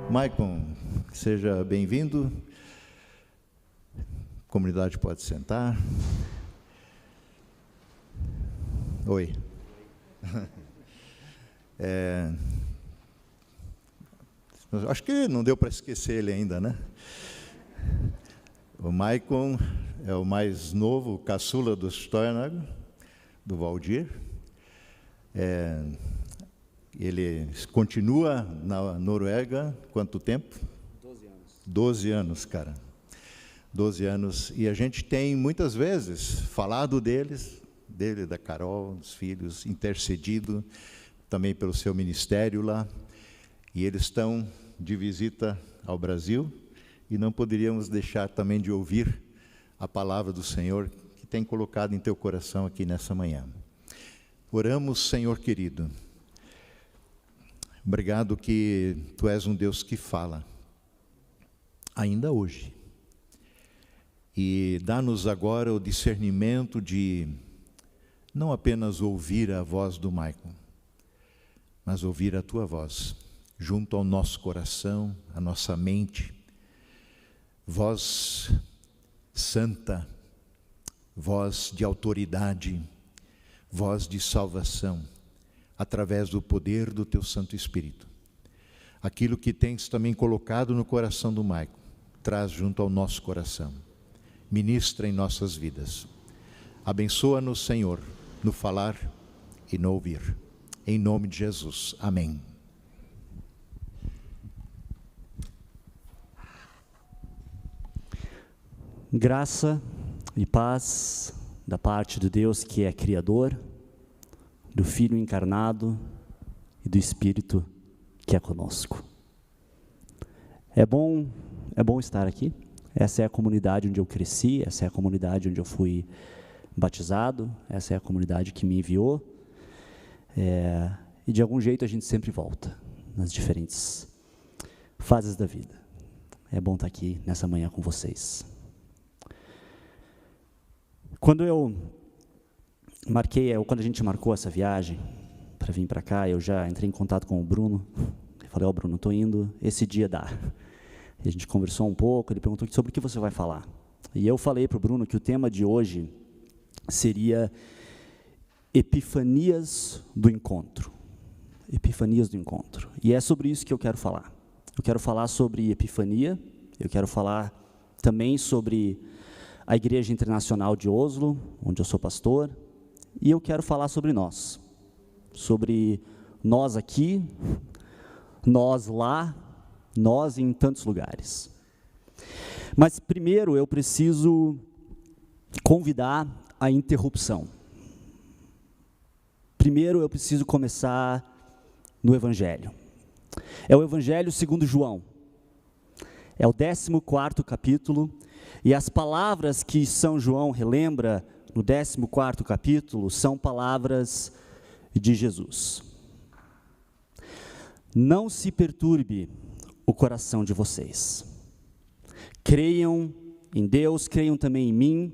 Maicon, seja bem-vindo. A comunidade pode sentar. Oi. Acho que não deu para esquecer ele ainda, né? O Maicon é o mais novo, o caçula do Steuernagel, do Valdir. Ele continua na Noruega, quanto tempo? 12 anos. 12 anos, cara. 12 anos. E a gente tem, muitas vezes, falado dele, da Carol, dos filhos, intercedido também pelo seu ministério lá. E eles estão de visita ao Brasil e não poderíamos deixar também de ouvir a palavra do Senhor que tem colocado em teu coração aqui nessa manhã. Oramos, Senhor querido. Obrigado que Tu és um Deus que fala, ainda hoje. E dá-nos agora o discernimento de não apenas ouvir a voz do Maicon, mas ouvir a Tua voz, junto ao nosso coração, à nossa mente. Voz santa, voz de autoridade, voz de salvação, através do poder do Teu Santo Espírito. Aquilo que tens também colocado no coração do Maicon, traz junto ao nosso coração. Ministra em nossas vidas. Abençoa-nos, Senhor, no falar e no ouvir. Em nome de Jesus. Amém. Graça e paz da parte de Deus que é Criador, do Filho encarnado e do Espírito que é conosco. É bom estar aqui. Essa é a comunidade onde eu cresci, essa é a comunidade onde eu fui batizado, essa é a comunidade que me enviou. E de algum jeito a gente sempre volta nas diferentes fases da vida. É bom estar aqui nessa manhã com vocês. Quando a gente marcou essa viagem para vir para cá, eu já entrei em contato com o Bruno. Eu falei, Bruno, estou indo, esse dia dá. E a gente conversou um pouco, ele perguntou sobre o que você vai falar. E eu falei para o Bruno que o tema de hoje seria Epifanias do Encontro. Epifanias do Encontro. E é sobre isso que eu quero falar. Eu quero falar sobre Epifania, eu quero falar também sobre a Igreja Internacional de Oslo, onde eu sou pastor, e eu quero falar sobre nós aqui, nós lá, nós em tantos lugares. Mas primeiro eu preciso convidar a interrupção. Primeiro eu preciso começar no Evangelho. É o Evangelho segundo João. É o 14º capítulo, e as palavras que São João relembra no 14º capítulo são palavras de Jesus. Não se perturbe o coração de vocês. Creiam em Deus, creiam também em mim.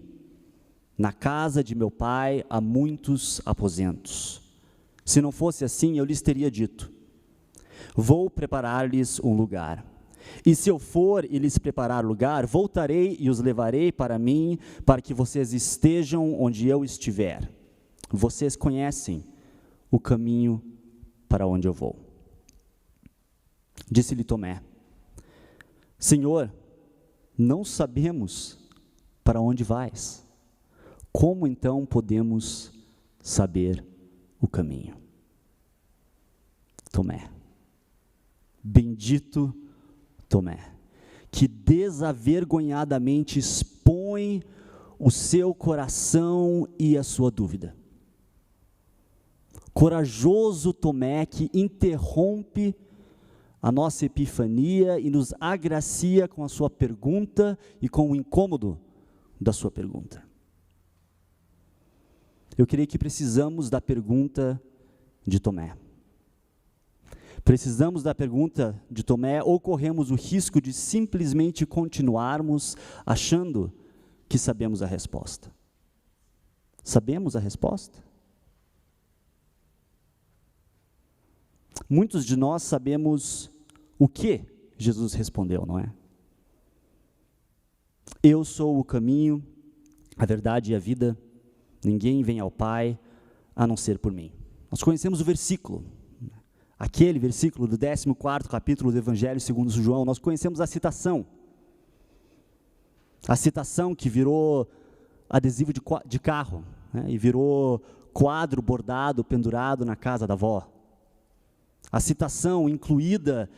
Na casa de meu Pai há muitos aposentos. Se não fosse assim, eu lhes teria dito: vou preparar-lhes um lugar. E se eu for e lhes preparar lugar, voltarei e os levarei para mim, para que vocês estejam onde eu estiver. Vocês conhecem o caminho para onde eu vou. Disse-lhe Tomé: Senhor, não sabemos para onde vais. Como então podemos saber o caminho? Tomé, bendito Tomé, que desavergonhadamente expõe o seu coração e a sua dúvida. Corajoso Tomé que interrompe a nossa epifania e nos agracia com a sua pergunta e com o incômodo da sua pergunta. Eu creio que precisamos da pergunta de Tomé. Precisamos da pergunta de Tomé ou corremos o risco de simplesmente continuarmos achando que sabemos a resposta. Sabemos a resposta? Muitos de nós sabemos o que Jesus respondeu, não é? Eu sou o caminho, a verdade e a vida, ninguém vem ao Pai a não ser por mim. Nós conhecemos o versículo, aquele versículo do 14º capítulo do Evangelho segundo João, nós conhecemos a citação que virou adesivo de carro, né, e virou quadro bordado, pendurado na casa da avó. A citação incluída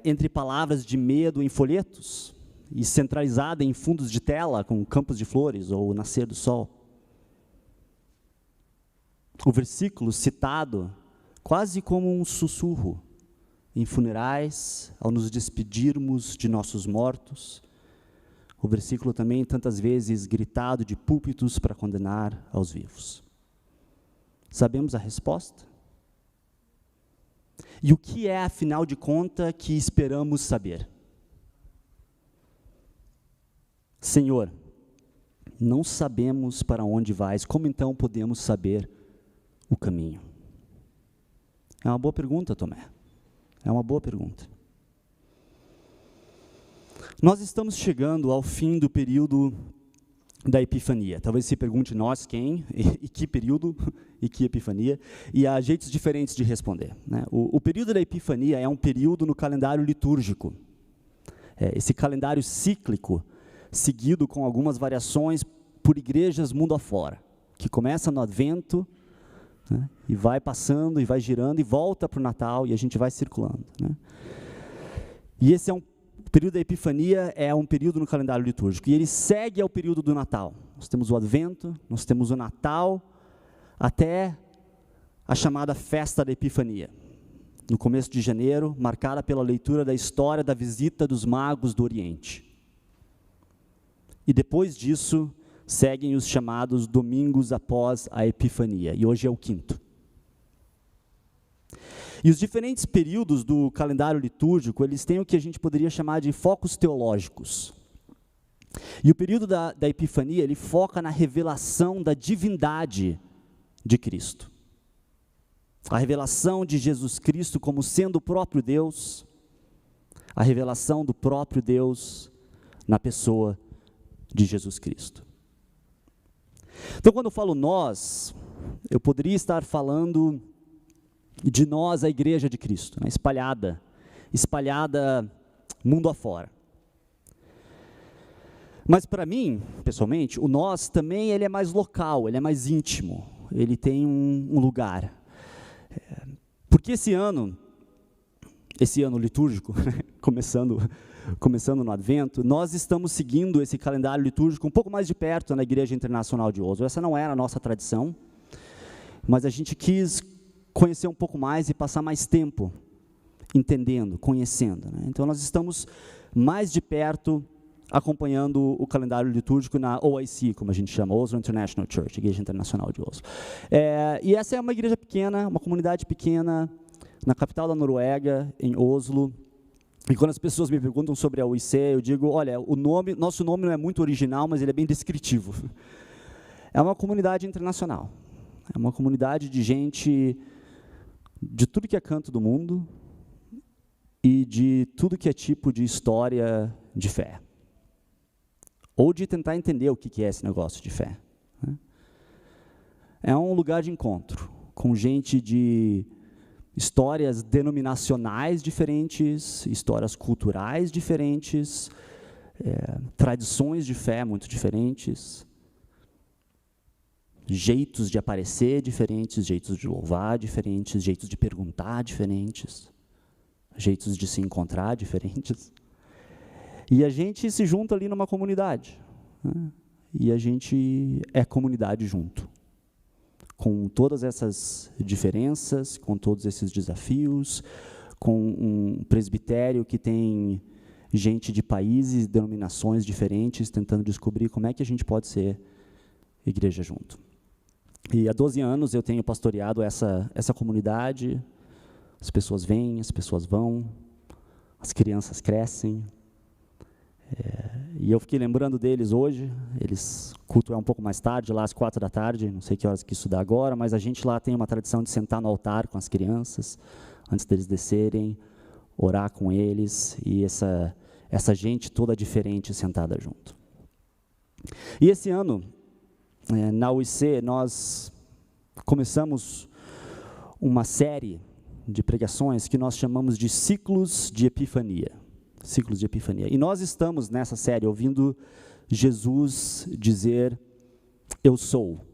entre palavras de medo em folhetos e centralizada em fundos de tela com campos de flores ou o nascer do sol. O versículo citado quase como um sussurro em funerais, ao nos despedirmos de nossos mortos. O versículo também tantas vezes gritado de púlpitos para condenar aos vivos. Sabemos a resposta? E o que é, afinal de contas, que esperamos saber? Senhor, não sabemos para onde vais, como então podemos saber o caminho? É uma boa pergunta, Tomé. É uma boa pergunta. Nós estamos chegando ao fim do período da Epifania. Talvez se pergunte nós quem, e que período, e que Epifania, e há jeitos diferentes de responder, né? O período da Epifania é um período no calendário litúrgico. Esse calendário cíclico, seguido com algumas variações por igrejas mundo afora, que começa no Advento, né, e vai passando, e vai girando, e volta para o Natal, e a gente vai circulando, né? E esse o período da Epifania é um período no calendário litúrgico, e ele segue ao período do Natal. Nós temos o Advento, nós temos o Natal, até a chamada Festa da Epifania, no começo de janeiro, marcada pela leitura da história da visita dos magos do Oriente. E depois disso, seguem os chamados domingos após a Epifania, e hoje é o 5º. E os diferentes períodos do calendário litúrgico, eles têm o que a gente poderia chamar de focos teológicos. E o período da Epifania, ele foca na revelação da divindade de Cristo. A revelação de Jesus Cristo como sendo o próprio Deus, a revelação do próprio Deus na pessoa de Jesus Cristo. Então, quando eu falo nós, eu poderia estar falando de nós, a Igreja de Cristo, né, espalhada mundo afora. Mas para mim, pessoalmente, o nós também ele é mais local, ele é mais íntimo, ele tem um lugar. Porque esse ano litúrgico, começando no Advento, nós estamos seguindo esse calendário litúrgico um pouco mais de perto na Igreja Internacional de Oslo. Essa não era a nossa tradição, mas a gente quis conhecer um pouco mais e passar mais tempo entendendo, conhecendo, né? Então nós estamos mais de perto acompanhando o calendário litúrgico na OIC, como a gente chama, Oslo International Church, Igreja Internacional de Oslo. E essa é uma igreja pequena, uma comunidade pequena, na capital da Noruega, em Oslo. E quando as pessoas me perguntam sobre a OIC, eu digo, olha, nosso nome não é muito original, mas ele é bem descritivo. É uma comunidade internacional, é uma comunidade de gente de tudo que é canto do mundo e de tudo que é tipo de história de fé. Ou de tentar entender o que é esse negócio de fé, né? É um lugar de encontro com gente de histórias denominacionais diferentes, histórias culturais diferentes, tradições de fé muito diferentes, jeitos de aparecer diferentes, jeitos de louvar diferentes, jeitos de perguntar diferentes, jeitos de se encontrar diferentes. E a gente se junta ali numa comunidade, né? E a gente é comunidade junto, com todas essas diferenças, com todos esses desafios, com um presbitério que tem gente de países, denominações diferentes, tentando descobrir como é que a gente pode ser igreja junto. E há 12 anos eu tenho pastoreado essa comunidade, as pessoas vêm, as pessoas vão, as crianças crescem, e eu fiquei lembrando deles hoje. Culto é um pouco mais tarde, lá às 16h, não sei que horas que isso dá agora, mas a gente lá tem uma tradição de sentar no altar com as crianças, antes deles descerem, orar com eles e essa gente toda diferente sentada junto. E esse ano, na UIC, nós começamos uma série de pregações que nós chamamos de Ciclos de Epifania. Ciclos de Epifania. E nós estamos nessa série ouvindo Jesus dizer, eu sou,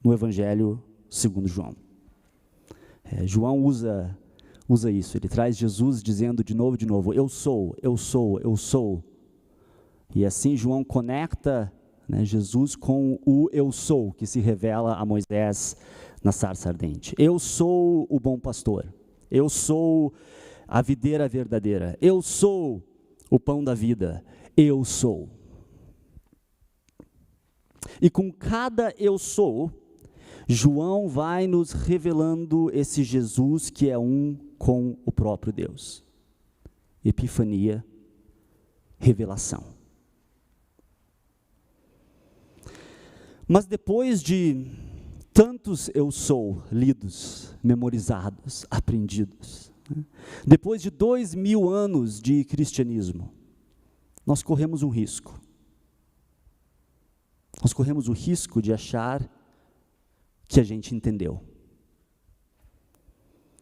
no Evangelho segundo João. João usa isso, ele traz Jesus dizendo de novo, eu sou, eu sou, eu sou. E assim João conecta, né, Jesus com o eu sou, que se revela a Moisés na sarça ardente. Eu sou o bom pastor, eu sou a videira verdadeira, eu sou o pão da vida, eu sou. E com cada eu sou, João vai nos revelando esse Jesus que é um com o próprio Deus. Epifania, revelação. Mas depois de tantos eu sou lidos, memorizados, aprendidos, né? Depois de 2000 anos de cristianismo, nós corremos um risco. Nós corremos o risco de achar que a gente entendeu.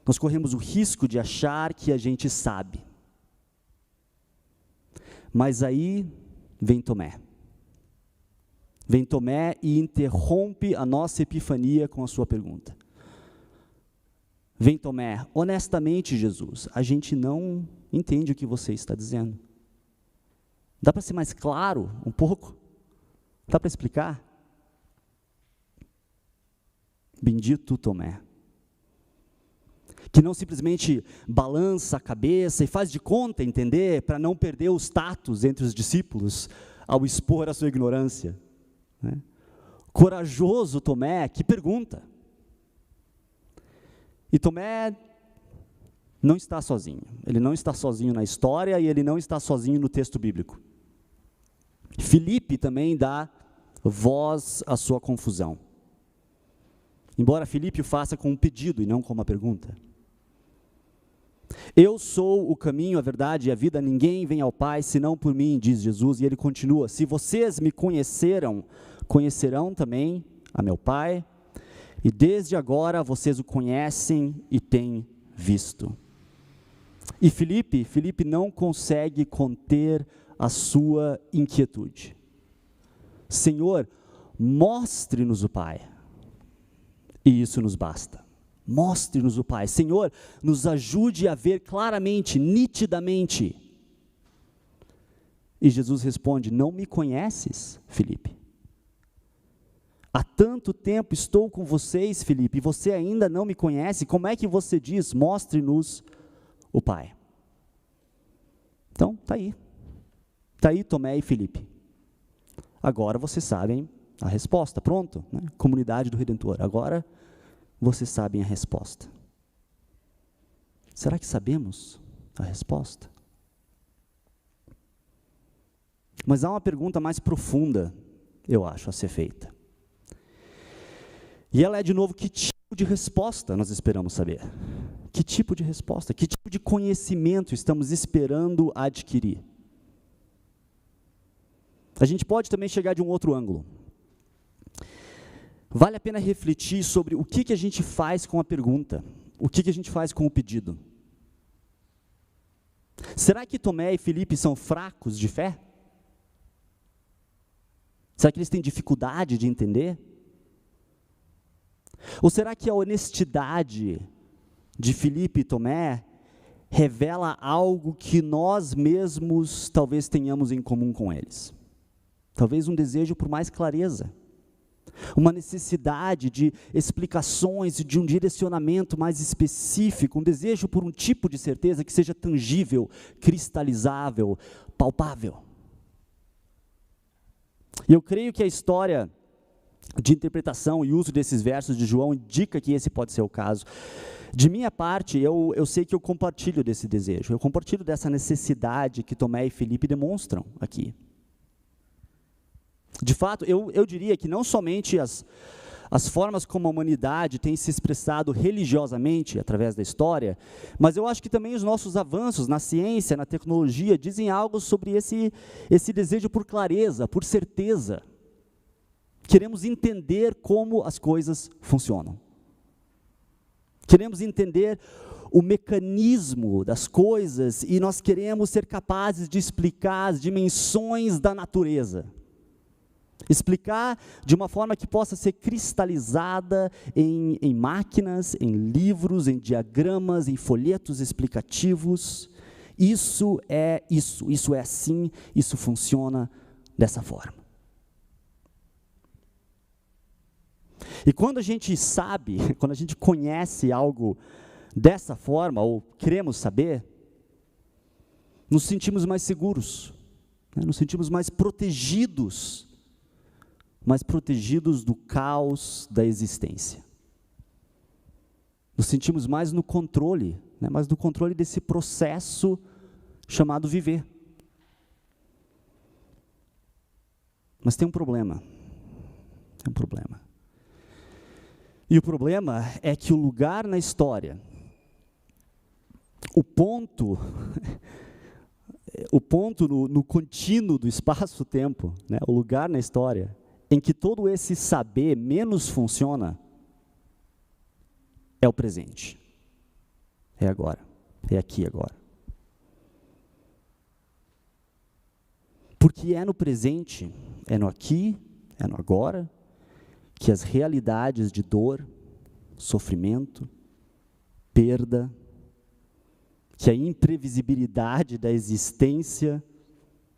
Nós corremos o risco de achar que a gente sabe. Mas aí vem Tomé. Vem Tomé e interrompe a nossa epifania com a sua pergunta. Vem Tomé, honestamente, Jesus, a gente não entende o que você está dizendo. Dá para ser mais claro um pouco? Dá para explicar? Bendito Tomé, que não simplesmente balança a cabeça e faz de conta entender para não perder o status entre os discípulos ao expor a sua ignorância. Né? Corajoso Tomé, que pergunta. E Tomé não está sozinho. Ele não está sozinho na história e ele não está sozinho no texto bíblico. Filipe também dá voz à sua confusão. Embora Filipe o faça com um pedido e não com uma pergunta. Eu sou o caminho, a verdade e a vida, ninguém vem ao Pai senão por mim, diz Jesus, e ele continua, se vocês me conheceram, conhecerão também a meu Pai, e desde agora vocês o conhecem e têm visto. E Filipe não consegue conter a sua inquietude. Senhor, mostre-nos o Pai. E isso nos basta. Mostre-nos o Pai. Senhor, nos ajude a ver claramente, nitidamente. E Jesus responde, não me conheces, Filipe? Há tanto tempo estou com vocês, Filipe, e você ainda não me conhece? Como é que você diz, mostre-nos o Pai? Então, está aí. Está aí Tomé e Filipe. Agora vocês sabem a resposta, pronto, né? Comunidade do Redentor. Agora vocês sabem a resposta. Será que sabemos a resposta? Mas há uma pergunta mais profunda, eu acho, a ser feita. E ela é, de novo, que tipo de resposta nós esperamos saber? Que tipo de resposta? Que tipo de conhecimento estamos esperando adquirir? A gente pode também chegar de um outro ângulo. Vale a pena refletir sobre o que a gente faz com a pergunta, o que a gente faz com o pedido. Será que Tomé e Filipe são fracos de fé? Será que eles têm dificuldade de entender? Ou será que a honestidade de Filipe e Tomé revela algo que nós mesmos talvez tenhamos em comum com eles? Talvez um desejo por mais clareza, uma necessidade de explicações e de um direcionamento mais específico, um desejo por um tipo de certeza que seja tangível, cristalizável, palpável. E eu creio que a história de interpretação e uso desses versos de João indica que esse pode ser o caso. De minha parte, eu sei que eu compartilho desse desejo, eu compartilho dessa necessidade que Tomé e Filipe demonstram aqui. De fato, eu diria que não somente as formas como a humanidade tem se expressado religiosamente através da história, mas eu acho que também os nossos avanços na ciência, na tecnologia, dizem algo sobre esse desejo por clareza, por certeza. Queremos entender como as coisas funcionam. Queremos entender o mecanismo das coisas e nós queremos ser capazes de explicar as dimensões da natureza. Explicar de uma forma que possa ser cristalizada em máquinas, em livros, em diagramas, em folhetos explicativos. Isso é assim, isso funciona dessa forma. E quando a gente sabe, quando a gente conhece algo dessa forma, ou queremos saber, nos sentimos mais seguros, né? Nos sentimos mais protegidos do caos da existência. Nos sentimos mais no controle, né? Mais no controle desse processo chamado viver. Mas tem um problema. E o problema é que o lugar na história, o ponto no contínuo do espaço-tempo, né, o lugar na história em que todo esse saber menos funciona, é o presente. É agora. É aqui agora. Porque é no presente, é no aqui, é no agora, que as realidades de dor, sofrimento, perda, que a imprevisibilidade da existência,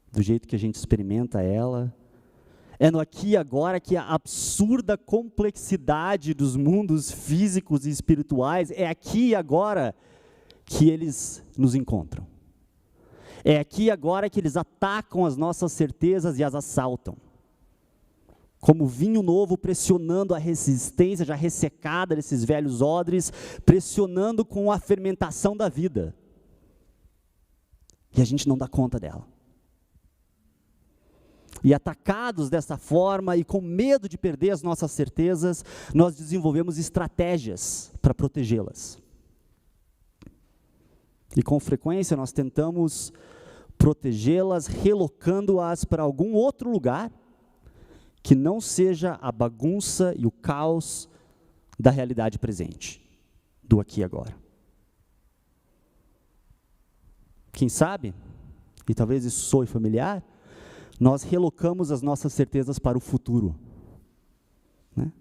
do jeito que a gente experimenta ela, é no aqui e agora que a absurda complexidade dos mundos físicos e espirituais, é aqui e agora que eles nos encontram. É aqui e agora que eles atacam as nossas certezas e as assaltam. Como vinho novo pressionando a resistência já ressecada desses velhos odres, pressionando com a fermentação da vida. E a gente não dá conta dela. E atacados dessa forma e com medo de perder as nossas certezas, nós desenvolvemos estratégias para protegê-las. E com frequência nós tentamos protegê-las relocando-as para algum outro lugar que não seja a bagunça e o caos da realidade presente, do aqui e agora. Quem sabe, e talvez isso soe familiar, nós relocamos as nossas certezas para o futuro, né?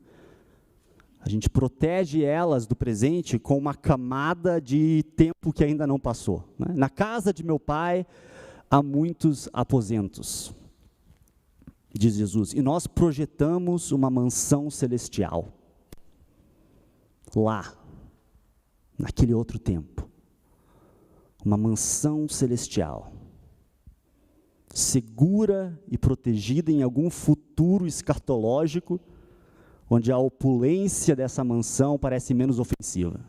A gente protege elas do presente com uma camada de tempo que ainda não passou, né? Na casa de meu pai há muitos aposentos, diz Jesus, e nós projetamos uma mansão celestial, lá, naquele outro tempo, uma mansão celestial, segura e protegida em algum futuro escatológico, onde a opulência dessa mansão parece menos ofensiva.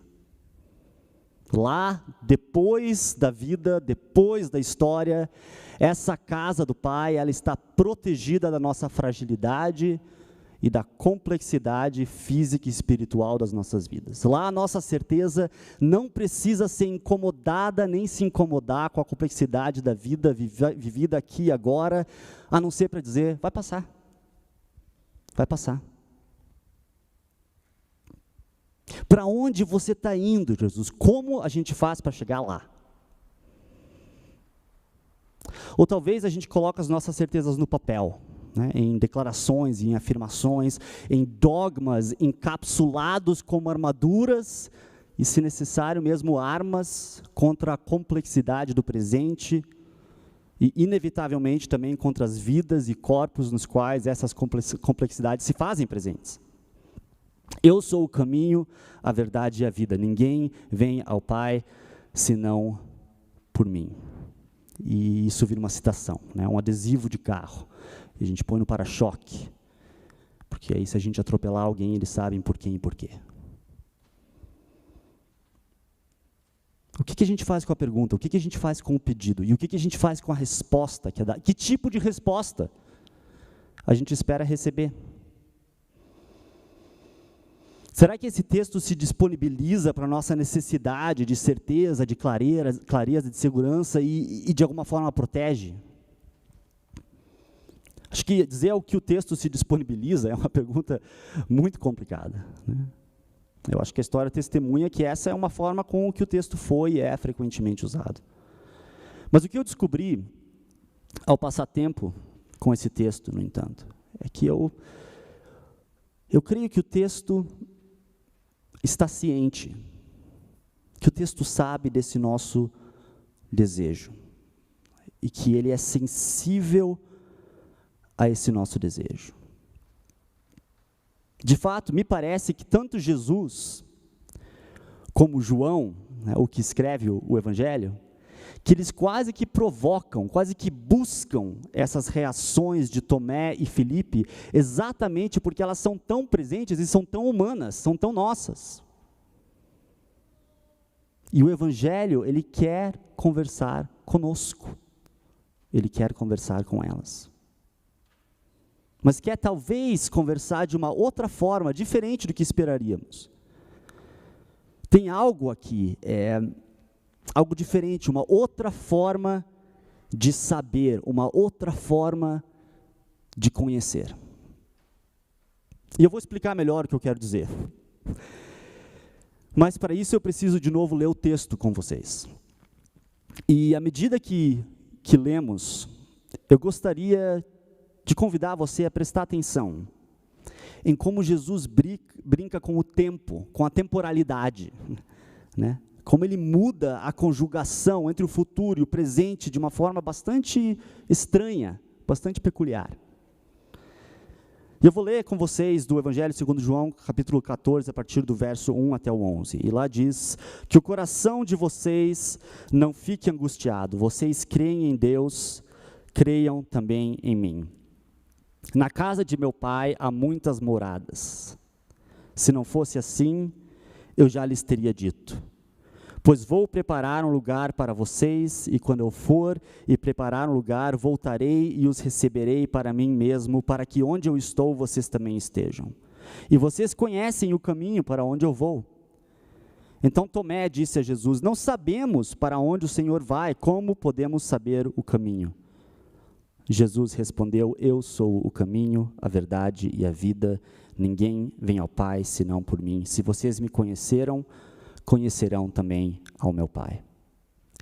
Lá, depois da vida, depois da história, essa casa do Pai, ela está protegida da nossa fragilidade e da complexidade física e espiritual das nossas vidas. Lá a nossa certeza não precisa ser incomodada, nem se incomodar com a complexidade da vida vivida aqui e agora, a não ser para dizer, vai passar. Vai passar. Para onde você está indo, Jesus? Como a gente faz para chegar lá? Ou talvez a gente coloque as nossas certezas no papel, né, em declarações, em afirmações, em dogmas encapsulados como armaduras e, se necessário, mesmo armas contra a complexidade do presente e, inevitavelmente, também contra as vidas e corpos nos quais essas complexidades se fazem presentes. Eu sou o caminho, a verdade e a vida. Ninguém vem ao Pai senão por mim. E isso vira uma citação, né? Um adesivo de carro. E a gente põe no para-choque. Porque aí se a gente atropelar alguém, eles sabem por quem e por quê. O que a gente faz com a pergunta? O que a gente faz com o pedido? E o que a gente faz com a resposta que é dada? Que tipo de resposta a gente espera receber? Será que esse texto se disponibiliza para a nossa necessidade de certeza, de clareza, de segurança e de alguma forma protege? Acho que dizer o que o texto se disponibiliza é uma pergunta muito complicada, né? Eu acho que a história testemunha que essa é uma forma com que o texto foi e é frequentemente usado. Mas o que eu descobri ao passar tempo com esse texto, no entanto, é que eu creio que o texto está ciente, que o texto sabe desse nosso desejo e que ele é sensível a esse nosso desejo. De fato, me parece que tanto Jesus como João, né, o que escreve o Evangelho, que eles quase que provocam, quase que buscam essas reações de Tomé e Filipe, exatamente porque elas são tão presentes e são tão humanas, são tão nossas. E o Evangelho, ele quer conversar conosco, ele quer conversar com elas. Mas quer talvez conversar de uma outra forma, diferente do que esperaríamos. Tem algo aqui, algo diferente, uma outra forma de saber, uma outra forma de conhecer. E eu vou explicar melhor o que eu quero dizer. Mas para isso eu preciso de novo ler o texto com vocês. E à medida que lemos, eu gostaria de convidar você a prestar atenção em como Jesus brinca com o tempo, com a temporalidade, né? Como ele muda a conjugação entre o futuro e o presente de uma forma bastante estranha, bastante peculiar. E eu vou ler com vocês do Evangelho segundo João, capítulo 14, a partir do verso 1 até o 11. E lá diz que o coração de vocês não fique angustiado, vocês creem em Deus, creiam também em mim. Na casa de meu pai há muitas moradas. Se não fosse assim, eu já lhes teria dito. Pois vou preparar um lugar para vocês, e quando eu for e preparar um lugar, voltarei e os receberei para mim mesmo, para que onde eu estou, vocês também estejam. E vocês conhecem o caminho para onde eu vou. Então Tomé disse a Jesus: não sabemos para onde o Senhor vai, como podemos saber o caminho? Jesus respondeu: eu sou o caminho, a verdade e a vida. Ninguém vem ao Pai senão por mim. Se vocês me conheceram, conhecerão também ao meu Pai.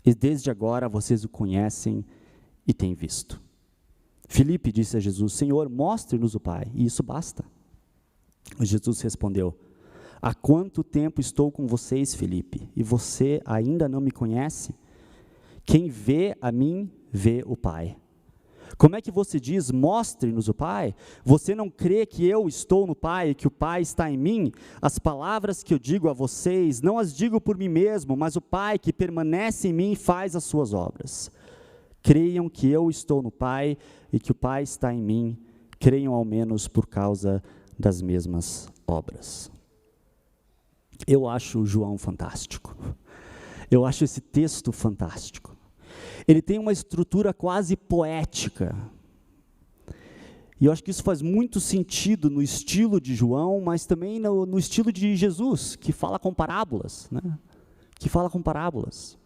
E desde agora vocês o conhecem e têm visto. Filipe disse a Jesus: Senhor, mostre-nos o Pai, e isso basta. Jesus respondeu: há quanto tempo estou com vocês, Filipe, e você ainda não me conhece? Quem vê a mim, vê o Pai. Como é que você diz, mostre-nos o Pai? Você não crê que eu estou no Pai e que o Pai está em mim? As palavras que eu digo a vocês, não as digo por mim mesmo, mas o Pai que permanece em mim faz as suas obras. Creiam que eu estou no Pai e que o Pai está em mim, creiam ao menos por causa das mesmas obras. Eu acho João fantástico. Eu acho esse texto fantástico. Ele tem uma estrutura quase poética. E eu acho que isso faz muito sentido no estilo de João, mas também no estilo de Jesus, que fala com parábolas, né? Que fala com parábolas.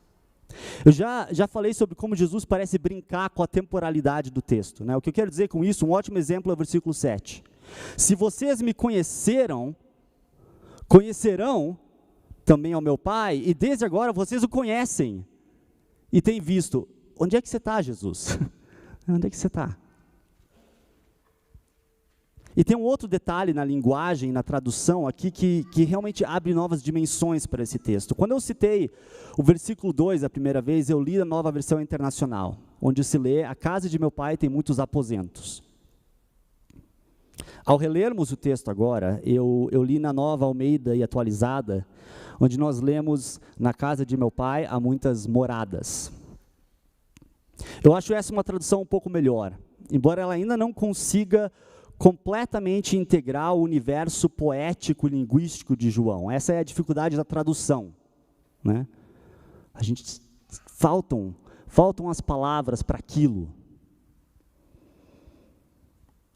Eu já falei sobre como Jesus parece brincar com a temporalidade do texto, né? O que eu quero dizer com isso, um ótimo exemplo é o versículo 7. Se vocês me conhecerão também ao meu Pai, e desde agora vocês o conhecem e têm visto. Onde é que você está, Jesus? Onde é que você está? E tem um outro detalhe na linguagem, na tradução aqui, que realmente abre novas dimensões para esse texto. Quando eu citei o versículo 2 a primeira vez, eu li a Nova Versão Internacional, onde se lê: a casa de meu pai tem muitos aposentos. Ao relermos o texto agora, eu li na Nova Almeida e Atualizada, onde nós lemos: na casa de meu pai há muitas moradas. Eu acho essa uma tradução um pouco melhor, embora ela ainda não consiga completamente integrar o universo poético e linguístico de João. Essa é a dificuldade da tradução, né? Faltam as palavras para aquilo.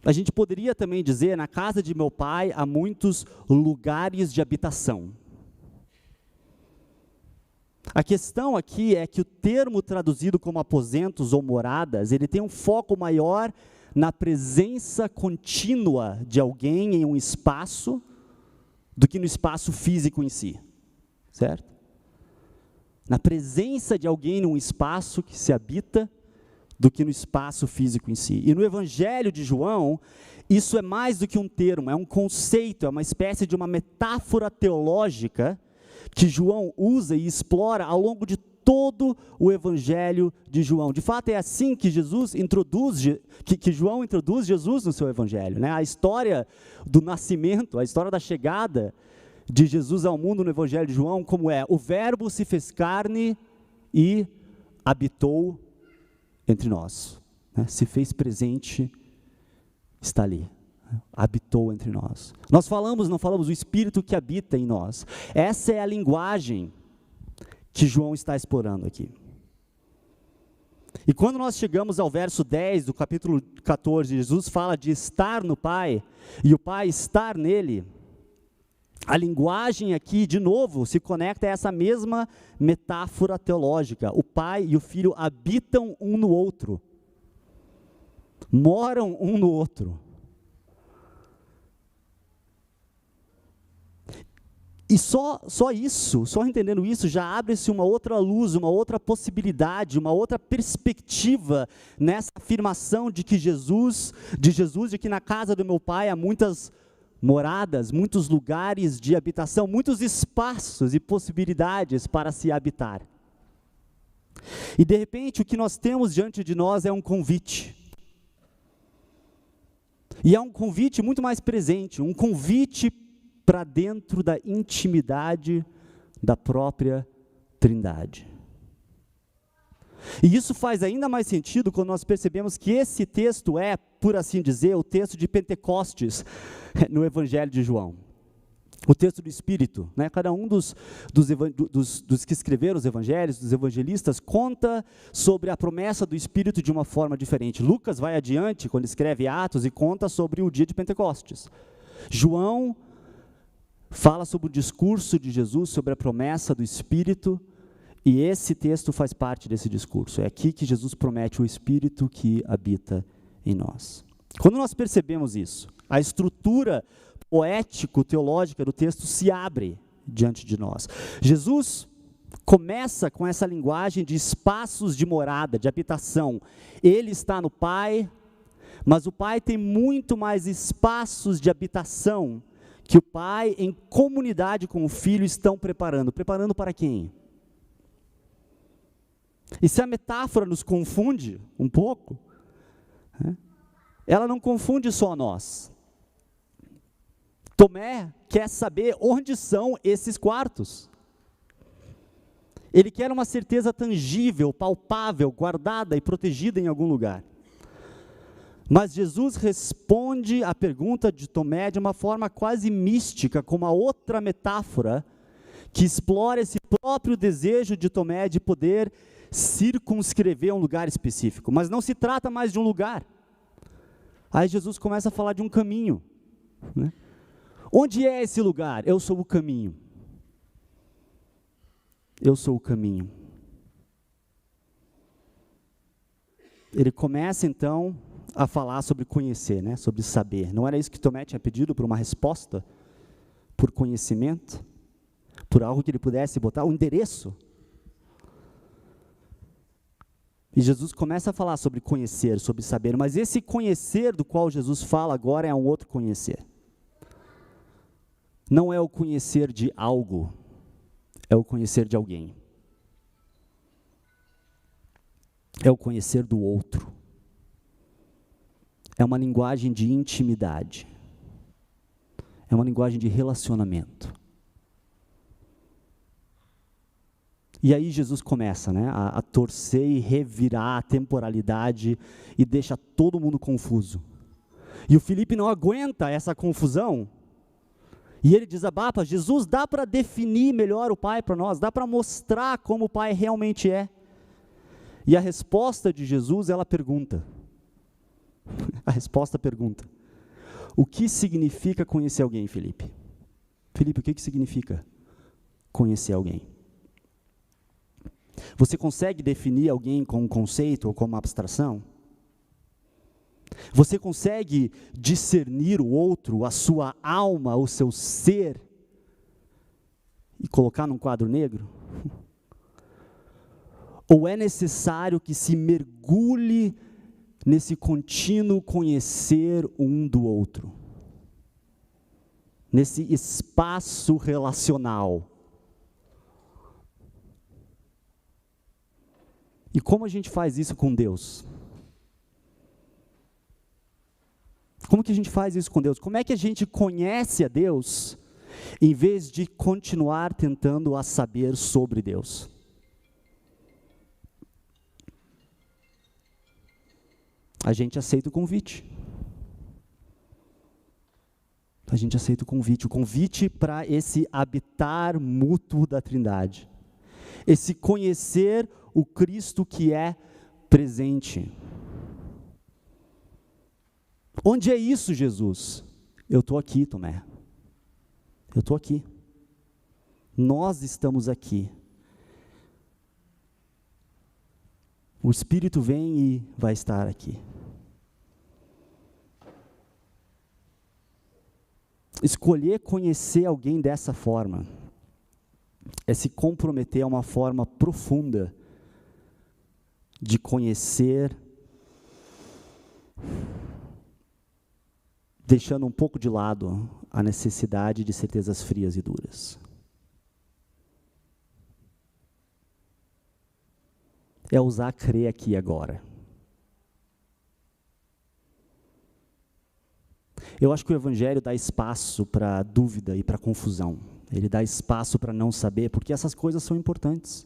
A gente poderia também dizer, na casa de meu pai há muitos lugares de habitação. A questão aqui é que o termo traduzido como aposentos ou moradas, ele tem um foco maior na presença contínua de alguém em um espaço do que no espaço físico em si, certo? Na presença de alguém num espaço que se habita do que no espaço físico em si. E no Evangelho de João, isso é mais do que um termo, é um conceito, é uma espécie de uma metáfora teológica que João usa e explora ao longo de todo o Evangelho de João. De fato, é assim que João introduz Jesus no seu Evangelho, né? A história do nascimento, a história da chegada de Jesus ao mundo no Evangelho de João, como é: o Verbo se fez carne e habitou entre nós, né? Se fez presente, está ali, habitou entre nós. Não falamos o Espírito que habita em nós. Essa é a linguagem que João está explorando aqui. E quando nós chegamos ao verso 10 do capítulo 14, Jesus fala de estar no Pai e o Pai estar nele. A linguagem aqui, de novo, se conecta a essa mesma metáfora teológica. O Pai e o Filho habitam um no outro, moram um no outro. E só entendendo isso, já abre-se uma outra luz, uma outra possibilidade, uma outra perspectiva nessa afirmação de Jesus, de que na casa do meu Pai há muitas moradas, muitos lugares de habitação, muitos espaços e possibilidades para se habitar. E de repente o que nós temos diante de nós é um convite. E é um convite muito mais presente, um convite para dentro da intimidade da própria Trindade. E isso faz ainda mais sentido quando nós percebemos que esse texto é, por assim dizer, o texto de Pentecostes no Evangelho de João. O texto do Espírito, né? Cada um dos que escreveram os evangelhos, dos evangelistas, conta sobre a promessa do Espírito de uma forma diferente. Lucas vai adiante, quando escreve Atos, e conta sobre o dia de Pentecostes. João fala sobre o discurso de Jesus, sobre a promessa do Espírito, e esse texto faz parte desse discurso. É aqui que Jesus promete o Espírito que habita em nós. Quando nós percebemos isso, a estrutura poético-teológica do texto se abre diante de nós. Jesus começa com essa linguagem de espaços de morada, de habitação. Ele está no Pai, mas o Pai tem muito mais espaços de habitação que o Pai, em comunidade com o Filho, estão preparando. Preparando para quem? E se a metáfora nos confunde um pouco, né, ela não confunde só nós. Tomé quer saber onde são esses quartos. Ele quer uma certeza tangível, palpável, guardada e protegida em algum lugar. Mas Jesus responde à pergunta de Tomé de uma forma quase mística, com uma outra metáfora, que explora esse próprio desejo de Tomé de poder circunscrever um lugar específico. Mas não se trata mais de um lugar. Aí Jesus começa a falar de um caminho, né? Onde é esse lugar? Eu sou o caminho. Eu sou o caminho. Ele começa então a falar sobre conhecer, né? Sobre saber. Não era isso que Tomé tinha pedido, por uma resposta? Por conhecimento? Por algo que ele pudesse botar? Um endereço? E Jesus começa a falar sobre conhecer, sobre saber, mas esse conhecer do qual Jesus fala agora é um outro conhecer. Não é o conhecer de algo, é o conhecer de alguém. É o conhecer do outro. É uma linguagem de intimidade. É uma linguagem de relacionamento. E aí Jesus começa, né, a torcer e revirar a temporalidade e deixa todo mundo confuso. E o Felipe não aguenta essa confusão. E ele desabafa: Jesus, dá para definir melhor o Pai para nós? Dá para mostrar como o Pai realmente é? E a resposta de Jesus, ela pergunta. A resposta pergunta: O que significa conhecer alguém, Felipe? Felipe, o que significa conhecer alguém? Você consegue definir alguém com um conceito ou com uma abstração? Você consegue discernir o outro, a sua alma, o seu ser, e colocar num quadro negro? Ou é necessário que se mergulhe nesse contínuo conhecer um do outro? Nesse espaço relacional? E como a gente faz isso com Deus? Como que a gente faz isso com Deus? Como é que a gente conhece a Deus, em vez de continuar tentando a saber sobre Deus? A gente aceita o convite. A gente aceita o convite para esse habitar mútuo da Trindade. Esse conhecer o Cristo que é presente. Onde é isso, Jesus? Eu estou aqui, Tomé. Eu estou aqui. Nós estamos aqui. O Espírito vem e vai estar aqui. Escolher conhecer alguém dessa forma é se comprometer a uma forma profunda de conhecer, deixando um pouco de lado a necessidade de certezas frias e duras. É usar crer aqui e agora. Eu acho que o Evangelho dá espaço para dúvida e para confusão. Ele dá espaço para não saber, porque essas coisas são importantes.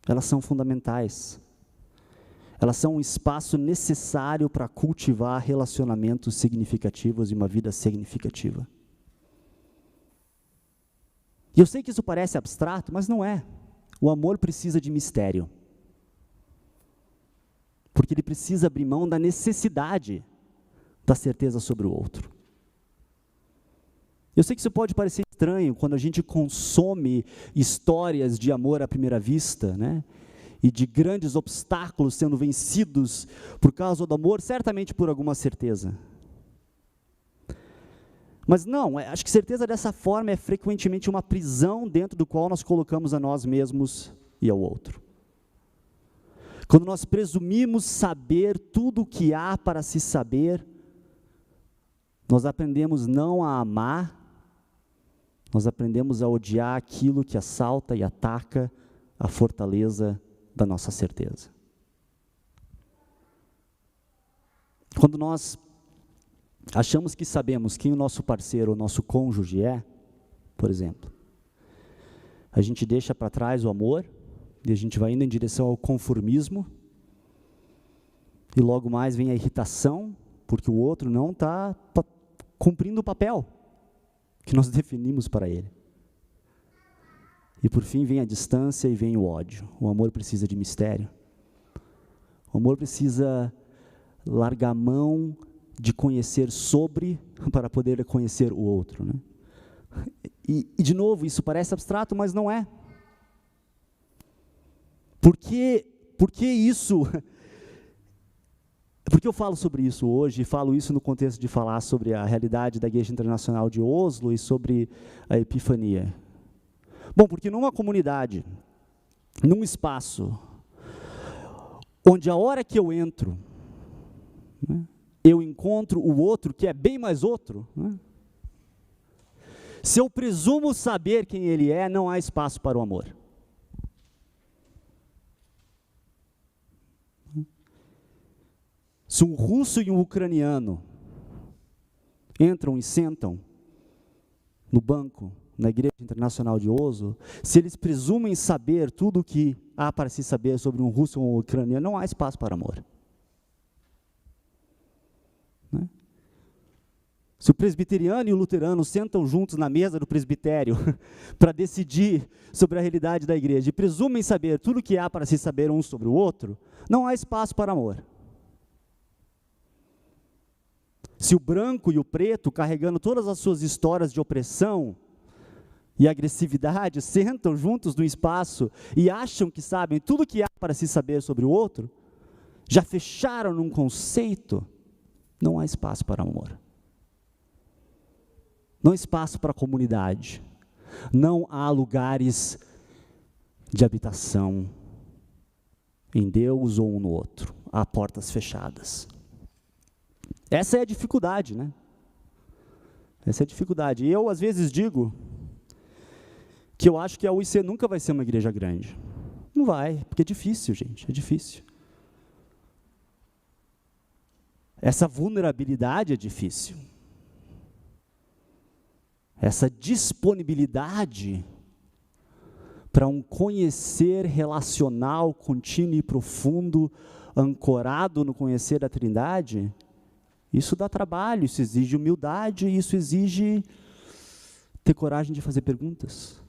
Elas são fundamentais. Elas são um espaço necessário para cultivar relacionamentos significativos e uma vida significativa. E eu sei que isso parece abstrato, mas não é. O amor precisa de mistério. Porque ele precisa abrir mão da necessidade da certeza sobre o outro. Eu sei que isso pode parecer estranho quando a gente consome histórias de amor à primeira vista, né? E de grandes obstáculos sendo vencidos por causa do amor, certamente por alguma certeza. Mas não, acho que certeza dessa forma é frequentemente uma prisão dentro do qual nós colocamos a nós mesmos e ao outro. Quando nós presumimos saber tudo o que há para se saber, nós aprendemos não a amar, nós aprendemos a odiar aquilo que assalta e ataca a fortaleza da nossa certeza. Quando nós achamos que sabemos quem o nosso parceiro ou nosso cônjuge é, por exemplo, a gente deixa para trás o amor e a gente vai indo em direção ao conformismo e logo mais vem a irritação porque o outro não está cumprindo o papel que nós definimos para ele. E por fim vem a distância e vem o ódio. O amor precisa de mistério. O amor precisa largar mão de conhecer sobre para poder conhecer o outro, né? E de novo, isso parece abstrato, mas não é. Por que isso? Por que eu falo sobre isso hoje? E falo isso no contexto de falar sobre a realidade da Igreja Internacional de Oslo e sobre a Epifania. Bom, porque numa comunidade, num espaço, onde a hora que eu entro, né, eu encontro o outro que é bem mais outro, né, se eu presumo saber quem ele é, não há espaço para o amor. Se um russo e um ucraniano entram e sentam no banco, na Igreja Internacional de Oslo, se eles presumem saber tudo o que há para se saber sobre um russo ou um ucraniano, não há espaço para amor. Né? Se o presbiteriano e o luterano sentam juntos na mesa do presbitério para decidir sobre a realidade da igreja e presumem saber tudo o que há para se saber um sobre o outro, não há espaço para amor. Se o branco e o preto, carregando todas as suas histórias de opressão e agressividade, sentam juntos no espaço e acham que sabem tudo que há para se saber sobre o outro, já fecharam num conceito, não há espaço para amor. Não há espaço para comunidade. Não há lugares de habitação em Deus ou um no outro. Há portas fechadas. Essa é a dificuldade, né? Essa é a dificuldade. E eu, às vezes, digo que eu acho que a UIC nunca vai ser uma igreja grande. Não vai, porque é difícil, gente, é difícil. Essa vulnerabilidade é difícil. Essa disponibilidade para um conhecer relacional, contínuo e profundo, ancorado no conhecer da Trindade, isso dá trabalho, isso exige humildade, isso exige ter coragem de fazer perguntas.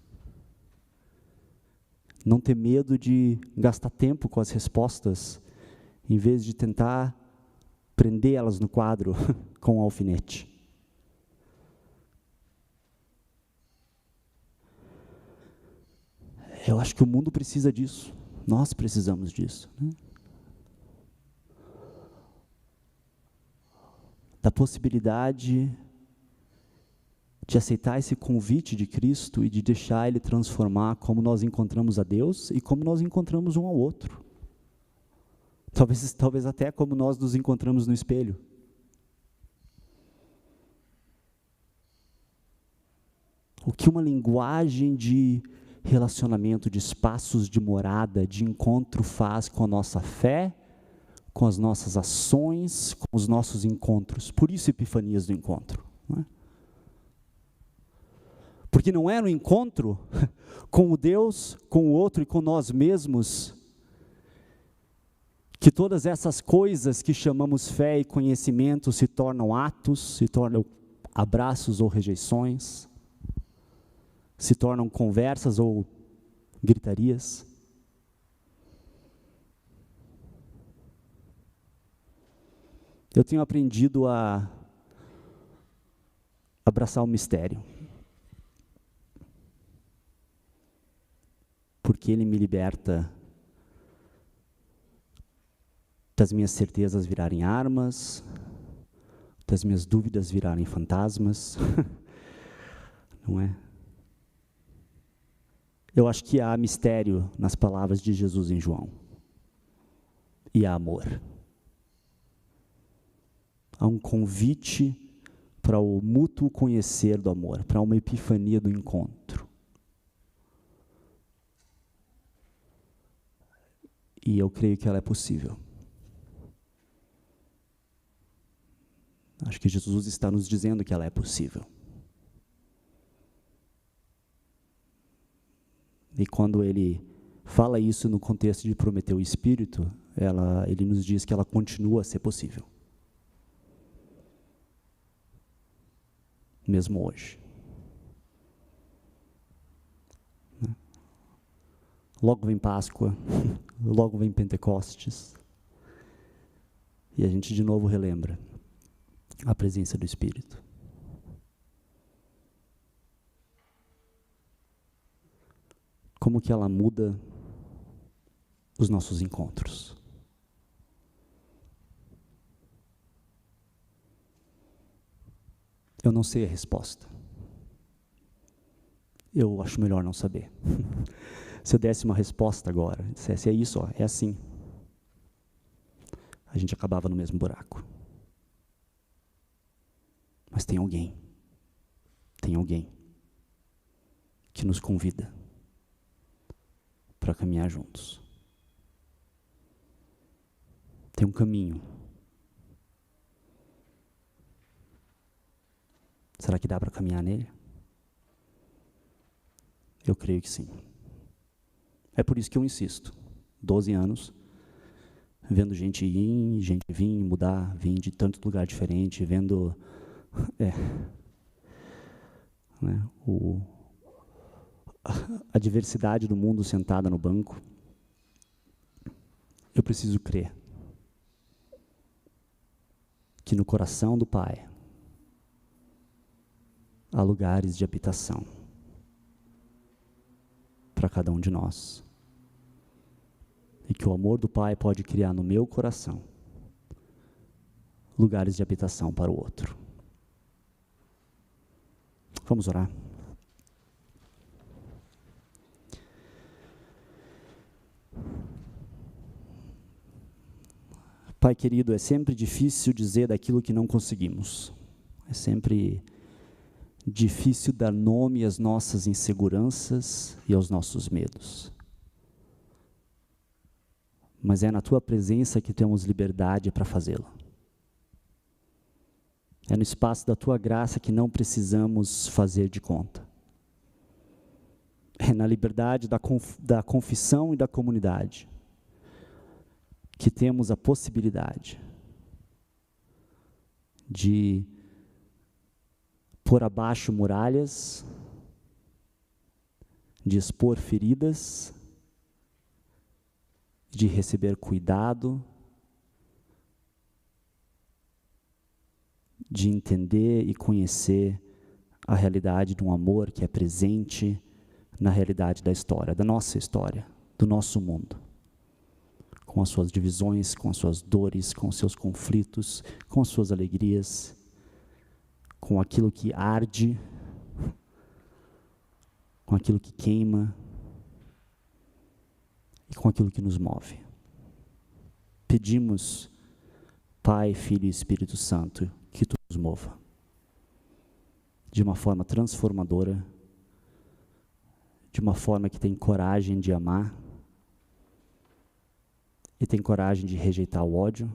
Não ter medo de gastar tempo com as respostas, em vez de tentar prender elas no quadro com um alfinete. Eu acho que o mundo precisa disso. Nós precisamos disso, né? Da possibilidade de aceitar esse convite de Cristo e de deixar Ele transformar como nós encontramos a Deus e como nós encontramos um ao outro. Talvez até como nós nos encontramos no espelho. O que uma linguagem de relacionamento, de espaços de morada, de encontro faz com a nossa fé, com as nossas ações, com os nossos encontros. Por isso, epifanias do encontro. Não é? Porque não é no encontro com o Deus, com o outro e com nós mesmos que todas essas coisas que chamamos fé e conhecimento se tornam atos, se tornam abraços ou rejeições, se tornam conversas ou gritarias. Eu tenho aprendido a abraçar o mistério, porque ele me liberta das minhas certezas virarem armas, das minhas dúvidas virarem fantasmas, não é? Eu acho que há mistério nas palavras de Jesus em João, e há amor. Há um convite para o mútuo conhecer do amor, para uma epifania do encontro. E eu creio que ela é possível. Acho que Jesus está nos dizendo que ela é possível. E quando ele fala isso no contexto de prometer o Espírito, ele nos diz que ela continua a ser possível. Mesmo hoje. Logo vem Páscoa, logo vem Pentecostes, e a gente de novo relembra a presença do Espírito. Como que ela muda os nossos encontros. Eu não sei a resposta. Eu acho melhor não saber. Se eu desse uma resposta agora, dissesse, é isso, ó, é assim, a gente acabava no mesmo buraco. Mas tem alguém que nos convida para caminhar juntos. Tem um caminho. Será que dá para caminhar nele? Eu creio que sim. É por isso que eu insisto. 12 anos, vendo gente ir, gente vir, mudar, vir de tanto lugar diferente, vendo a diversidade do mundo sentada no banco. Eu preciso crer que no coração do Pai há lugares de habitação para cada um de nós. E que o amor do Pai pode criar no meu coração lugares de habitação para o outro. Vamos orar. Pai querido, é sempre difícil dizer daquilo que não conseguimos. É sempre difícil dar nome às nossas inseguranças e aos nossos medos. Mas é na Tua presença que temos liberdade para fazê-lo. É no espaço da Tua graça que não precisamos fazer de conta. É na liberdade da confissão e da comunidade que temos a possibilidade de pôr abaixo muralhas, de expor feridas, de receber cuidado, de entender e conhecer a realidade de um amor que é presente na realidade da história, da nossa história, do nosso mundo. Com as suas divisões, com as suas dores, com os seus conflitos, com as suas alegrias, com aquilo que arde, com aquilo que queima e com aquilo que nos move. Pedimos, Pai, Filho e Espírito Santo, que Tu nos mova de uma forma transformadora, de uma forma que tem coragem de amar e tem coragem de rejeitar o ódio,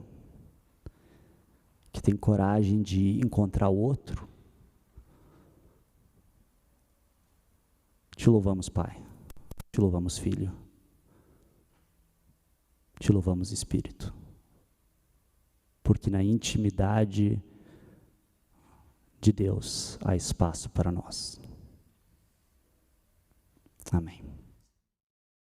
que tem coragem de encontrar o outro. Te louvamos, Pai. Te louvamos, Filho. Te louvamos, Espírito. Porque na intimidade de Deus há espaço para nós. Amém.